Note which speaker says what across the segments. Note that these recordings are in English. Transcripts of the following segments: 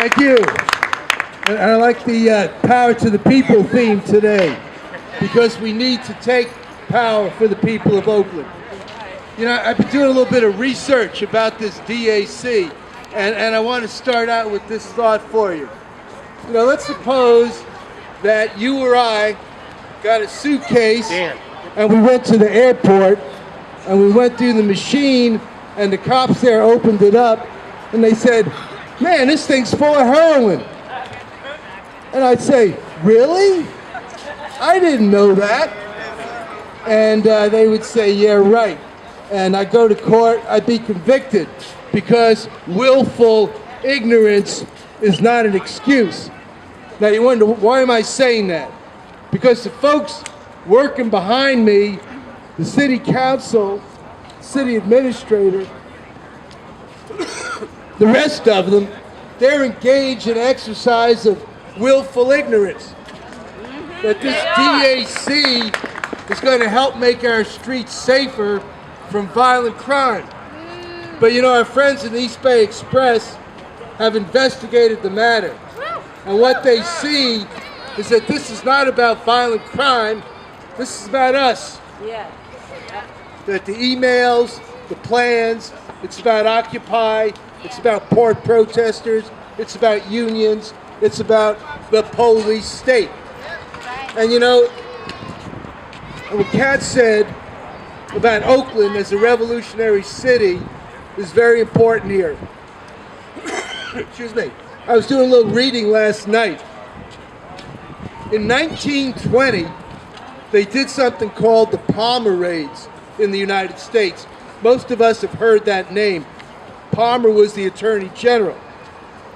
Speaker 1: Thank you. And I like the power to the people theme today, because we need to take power for the people of Oakland. You know, I've been doing a little bit of research about this DAC, and I want to start out with this thought for you. You know, let's suppose that you or I got a suitcase and we went to the airport and we went through the machine and the cops there opened it up and they said, "Man, this thing's full of heroin." And I'd say, "Really? I didn't know that." And they would say, "Yeah, right." And I'd go to court, I'd be convicted, because willful ignorance is not an excuse. Now you wonder, why am I saying that? Because the folks working behind me, the city council, city administrator, the rest of them, they're engaged in exercise of willful ignorance. That this DAC is going to help make our streets safer from violent crime. But you know, our friends in the East Bay Express have investigated the matter. And what they see is that this is not about violent crime, this is about us.
Speaker 2: Yeah.
Speaker 1: That the emails, the plans, it's about Occupy, it's about port protesters, it's about unions, it's about the police state. And you know, what Kat said about Oakland as a revolutionary city is very important here. Excuse me. I was doing a little reading last night. In 1920, they did something called the Palmer Raids in the United States. Most of us have heard that name. Palmer was the Attorney General.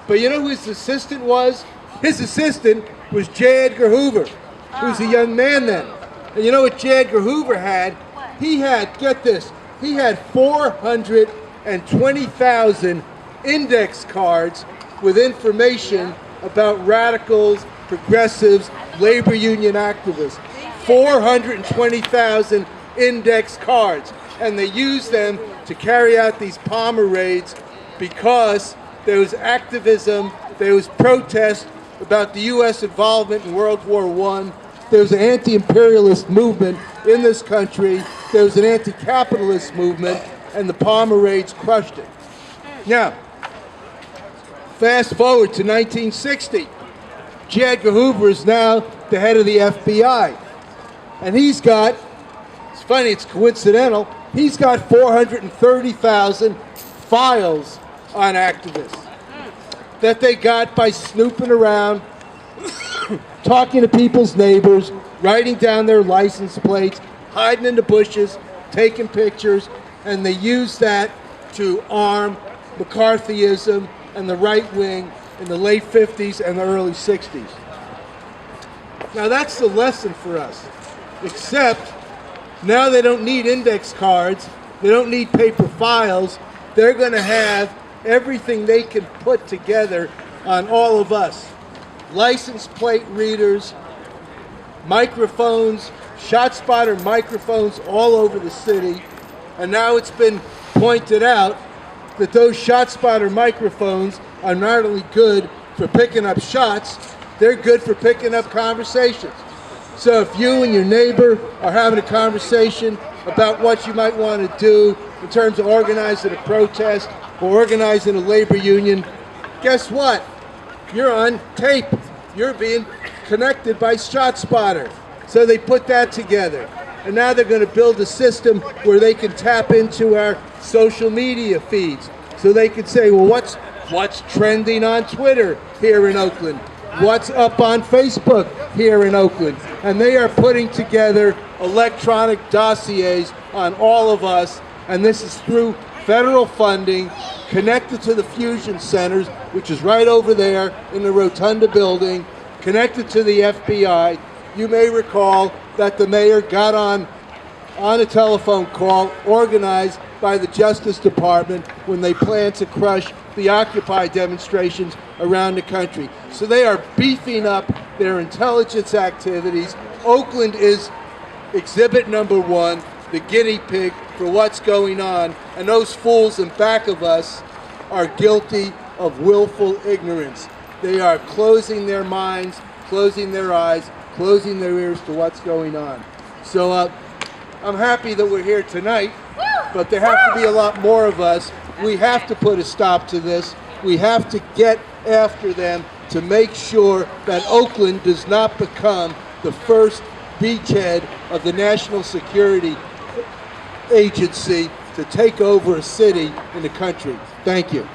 Speaker 1: But you know who his assistant was? His assistant was J. Edgar Hoover, who was a young man then. And you know what J. Edgar Hoover had? He had, get this, he had 420,000 index cards with information about radicals, progressives, labor union activists. 420,000 index cards. And they used them to carry out these Palmer raids because there was activism, there was protest about the U.S. involvement in World War I. There was an anti-imperialist movement in this country. There was an anti-capitalist movement, and the Palmer raids crushed it. Now, fast forward to 1960. J. Edgar Hoover is now the head of the FBI. And he's got, it's funny, it's coincidental, he's got 430,000 files on activists that they got by snooping around, talking to people's neighbors, writing down their license plates, hiding in the bushes, taking pictures, and they used that to arm McCarthyism and the right wing in the late 50s and the early 60s. Now that's the lesson for us, except now they don't need index cards, they don't need paper files, they're going to have everything they can put together on all of us. License plate readers, microphones, ShotSpotter microphones all over the city, and now it's been pointed out that those ShotSpotter microphones are not only good for picking up shots, they're good for picking up conversations. So if you and your neighbor are having a conversation about what you might want to do in terms of organizing a protest or organizing a labor union, guess what? You're on tape. You're being connected by ShotSpotter. So they put that together. And now they're going to build a system where they can tap into our social media feeds. So they can say, well, what's trending on Twitter here in Oakland? What's up on Facebook here in Oakland? And they are putting together electronic dossiers on all of us. And this is through federal funding connected to the fusion centers, which is right over there in the Rotunda building, connected to the FBI. You may recall that the mayor got on a telephone call organized by the Justice Department when they plan to crush the Occupy demonstrations around the country. So they are beefing up their intelligence activities. Oakland is exhibit number one, the guinea pig for what's going on, and those fools in back of us are guilty of willful ignorance. They are closing their minds, closing their eyes, closing their ears to what's going on. So I'm happy that we're here tonight, but there have to be a lot more of us. We have to put a stop to this. We have to get after them to make sure that Oakland does not become the first beachhead of the National Security Agency to take over a city in the country. Thank you.